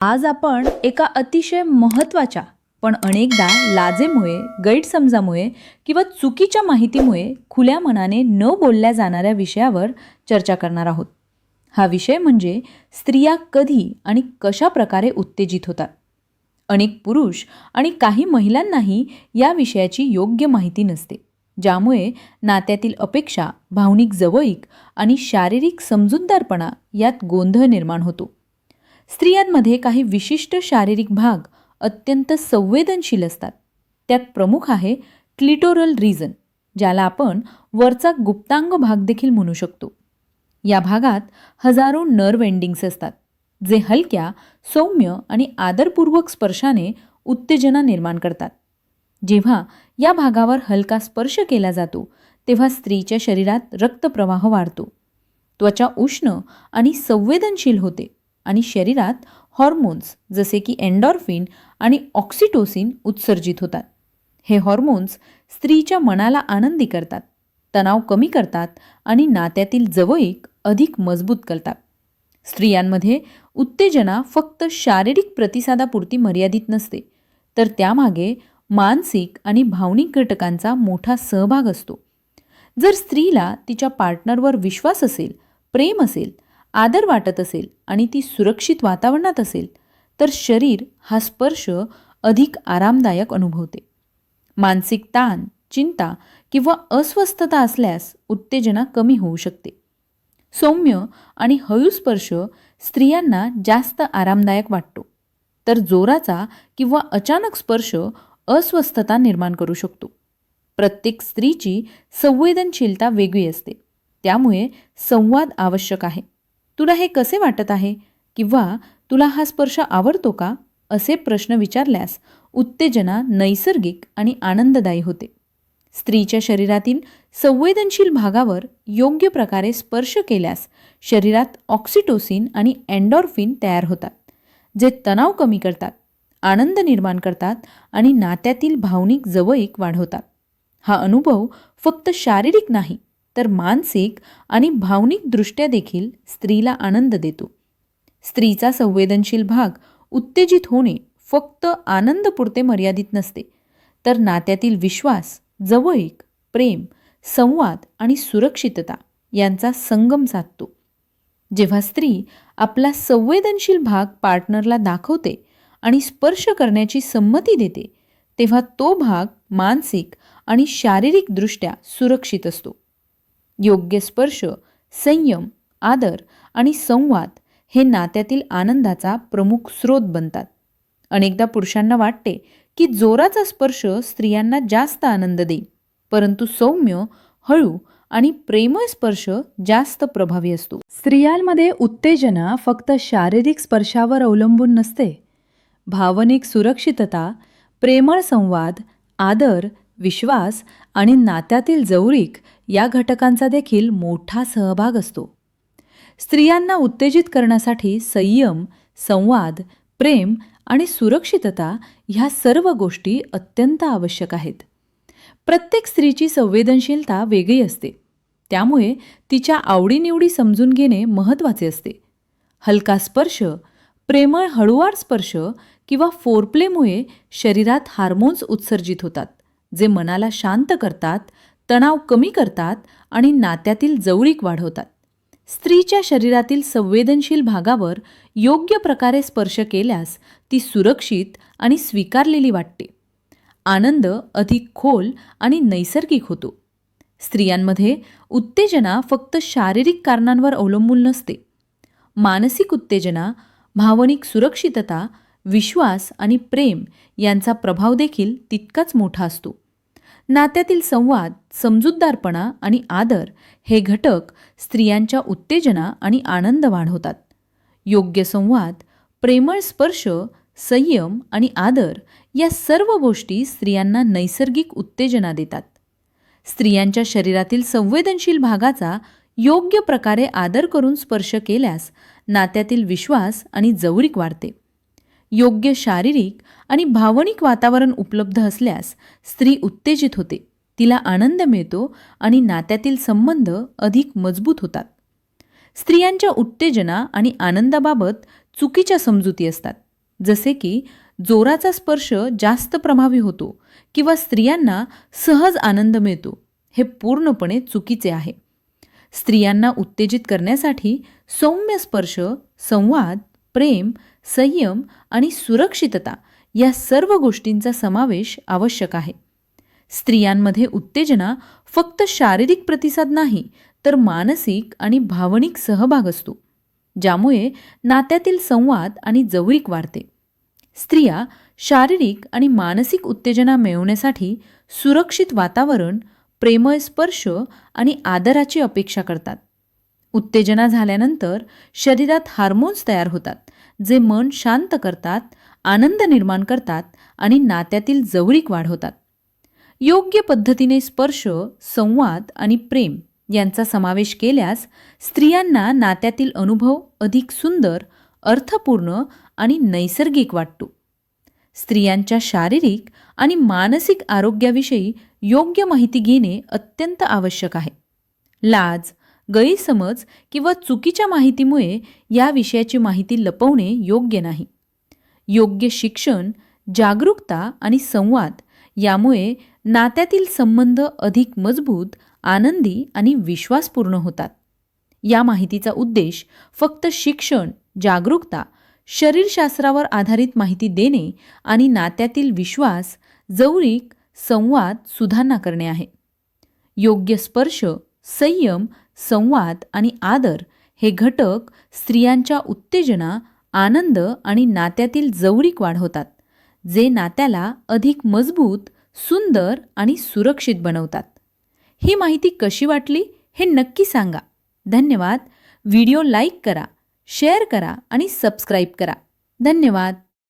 आज आपण एका अतिशय महत्त्वाच्या पण अनेकदा लाजेमुळे, गैरसमजामुळे किंवा चुकीच्या माहितीमुळे खुल्या मनाने न बोलल्या जाणाऱ्या विषयावर चर्चा करणार आहोत. हा विषय म्हणजे स्त्रिया कधी आणि कशा प्रकारे उत्तेजित होतात. अनेक पुरुष आणि काही महिलांनाही या विषयाची योग्य माहिती नसते, ज्यामुळे नात्यातील अपेक्षा, भावनिक जवळीक आणि शारीरिक समजूतदारपणा यात गोंधळ निर्माण होतो. स्त्रियांमध्ये काही विशिष्ट शारीरिक भाग अत्यंत संवेदनशील असतात. त्यात प्रमुख आहे क्लिटोरल रिजन, ज्याला आपण वरचा गुप्तांग भाग देखील म्हणू शकतो. या भागात हजारो नर्व्ह एंडिंग्स असतात, जे हलक्या, सौम्य आणि आदरपूर्वक स्पर्शाने उत्तेजना निर्माण करतात. जेव्हा या भागावर हलका स्पर्श केला जातो, तेव्हा स्त्रीच्या शरीरात रक्तप्रवाह वाढतो, त्वचा उष्ण आणि संवेदनशील होते आणि शरीरात हॉर्मोन्स जसे की एंडॉर्फिन आणि ऑक्सिटोसिन उत्सर्जित होतात. हे हॉर्मोन्स स्त्रीच्या मनाला आनंदी करतात, तणाव कमी करतात आणि नात्यातील जवळीक अधिक मजबूत करतात. स्त्रियांमध्ये उत्तेजना फक्त शारीरिक प्रतिसादापुरती मर्यादित नसते, तर त्यामागे मानसिक आणि भावनिक घटकांचा मोठा सहभाग असतो. जर स्त्रीला तिच्या पार्टनरवर विश्वास असेल, प्रेम असेल, आदर वाटत असेल आणि ती सुरक्षित वातावरणात असेल, तर शरीर हा स्पर्श अधिक आरामदायक अनुभवते. मानसिक ताण, चिंता किंवा अस्वस्थता असल्यास उत्तेजना कमी होऊ शकते. सौम्य आणि हळू स्पर्श स्त्रियांना जास्त आरामदायक वाटतो, तर जोराचा किंवा अचानक स्पर्श अस्वस्थता निर्माण करू शकतो. प्रत्येक स्त्रीची संवेदनशीलता वेगळी असते, त्यामुळे संवाद आवश्यक आहे. तुला हे कसे वाटत आहे किंवा तुला हा स्पर्श आवडतो का, असे प्रश्न विचारल्यास उत्तेजना नैसर्गिक आणि आनंददायी होते. स्त्रीच्या शरीरातील संवेदनशील भागावर योग्य प्रकारे स्पर्श केल्यास शरीरात ऑक्सिटोसिन आणि एंडॉर्फिन तयार होतात, जे तणाव कमी करतात, आनंद निर्माण करतात आणि नात्यातील भावनिक जवळीक वाढवतात. हा अनुभव फक्त शारीरिक नाही, तर मानसिक आणि भावनिक दृष्ट्या देखील स्त्रीला आनंद देतो. स्त्रीचा संवेदनशील भाग उत्तेजित होणे फक्त आनंदपुरते मर्यादित नसते, तर नात्यातील विश्वास, जवळीक, प्रेम, संवाद आणि सुरक्षितता यांचा संगम साधतो. जेव्हा स्त्री आपला संवेदनशील भाग पार्टनरला दाखवते आणि स्पर्श करण्याची संमती देते, तेव्हा तो भाग मानसिक आणि शारीरिकदृष्ट्या सुरक्षित असतो. योग्य स्पर्श, संयम, आदर आणि संवाद हे नात्यातील आनंदाचा प्रमुख स्रोत बनतात. अनेकदा पुरुषांना वाटते की जोराचा स्पर्श स्त्रियांना जास्त आनंद देईल, परंतु सौम्य, हळू आणि प्रेमळ स्पर्श जास्त प्रभावी असतो. स्त्रियांमध्ये उत्तेजना फक्त शारीरिक स्पर्शावर अवलंबून नसते. भावनिक सुरक्षितता, प्रेमळ संवाद, आदर, विश्वास आणि नात्यातील जवळीक या घटकांचा देखील मोठा सहभाग असतो. स्त्रियांना उत्तेजित करण्यासाठी संयम, संवाद, प्रेम आणि सुरक्षितता ह्या सर्व गोष्टी अत्यंत आवश्यक आहेत. प्रत्येक स्त्रीची संवेदनशीलता वेगळी असते, त्यामुळे तिच्या आवडीनिवडी समजून घेणे महत्त्वाचे असते. हलका स्पर्श, प्रेमळ हळूवार स्पर्श किंवा फोरप्लेमुळे शरीरात हार्मोन्स उत्सर्जित होतात, जे मनाला शांत करतात, तणाव कमी करतात आणि नात्यातील जवळीक वाढवतात. स्त्रीच्या शरीरातील संवेदनशील भागावर योग्य प्रकारे स्पर्श केल्यास ती सुरक्षित आणि स्वीकारलेली वाटते. आनंद अधिक खोल आणि नैसर्गिक होतो. स्त्रियांमध्ये उत्तेजना फक्त शारीरिक कारणांवर अवलंबून नसते. मानसिक उत्तेजना, भावनिक सुरक्षितता, विश्वास आणि प्रेम यांचा प्रभाव देखील तितकाच मोठा असतो. नात्यातील संवाद, समजूतदारपणा आणि आदर हे घटक स्त्रियांच्या उत्तेजना आणि आनंद वाढवतात. योग्य संवाद, प्रेमळ स्पर्श, संयम आणि आदर या सर्व गोष्टी स्त्रियांना नैसर्गिक उत्तेजना देतात. स्त्रियांच्या शरीरातील संवेदनशील भागाचा योग्य प्रकारे आदर करून स्पर्श केल्यास नात्यातील विश्वास आणि जवळीक वाढते. योग्य शारीरिक आणि भावनिक वातावरण उपलब्ध असल्यास स्त्री उत्तेजित होते, तिला आनंद मिळतो आणि नात्यातील संबंध अधिक मजबूत होतात. स्त्रियांच्या उत्तेजना आणि आनंदाबाबत चुकीच्या समजुती असतात. जसे की जोराचा स्पर्श जास्त प्रभावी होतो किंवा स्त्रियांना सहज आनंद मिळतो, हे पूर्णपणे चुकीचे आहे. स्त्रियांना उत्तेजित करण्यासाठी सौम्य स्पर्श, संवाद, प्रेम, संयम आणि सुरक्षितता या सर्व गोष्टींचा समावेश आवश्यक आहे. स्त्रियांमध्ये उत्तेजना फक्त शारीरिक प्रतिसाद नाही, तर मानसिक आणि भावनिक सहभाग असतो, ज्यामुळे नात्यातील संवाद आणि जवळीक वाढते. स्त्रिया शारीरिक आणि मानसिक उत्तेजना मिळवण्यासाठी सुरक्षित वातावरण, प्रेमळ स्पर्श आणि आदराची अपेक्षा करतात. उत्तेजना झाल्यानंतर शरीरात हार्मोन्स तयार होतात, जे मन शांत करतात, आनंद निर्माण करतात आणि नात्यातील जवळीक वाढवतात. योग्य पद्धतीने स्पर्श, संवाद आणि प्रेम यांचा समावेश केल्यास स्त्रियांना नात्यातील अनुभव अधिक सुंदर, अर्थपूर्ण आणि नैसर्गिक वाटतो. स्त्रियांच्या शारीरिक आणि मानसिक आरोग्याविषयी योग्य माहिती घेणे अत्यंत आवश्यक आहे. लाज, गैरसमज किंवा चुकीच्या माहितीमुळे या विषयाची माहिती लपवणे योग्य नाही. योग्य शिक्षण, जागरूकता आणि संवाद यामुळे नात्यातील संबंध अधिक मजबूत, आनंदी आणि विश्वासपूर्ण होतात. या माहितीचा उद्देश फक्त शिक्षण, जागरूकता, शरीरशास्त्रावर आधारित माहिती देणे आणि नात्यातील विश्वास, जवळीक, संवाद सुधारणा करणे आहे. योग्य स्पर्श, संयम, संवाद आणि आदर हे घटक स्त्रियांच्या उत्तेजना, आनंद आणि नात्यातील जवळीक वाढवतात, जे नात्याला अधिक मजबूत, सुंदर आणि सुरक्षित बनवतात. ही माहिती कशी वाटली हे नक्की सांगा. धन्यवाद. व्हिडिओ लाईक करा, शेअर करा आणि सबस्क्राईब करा. धन्यवाद.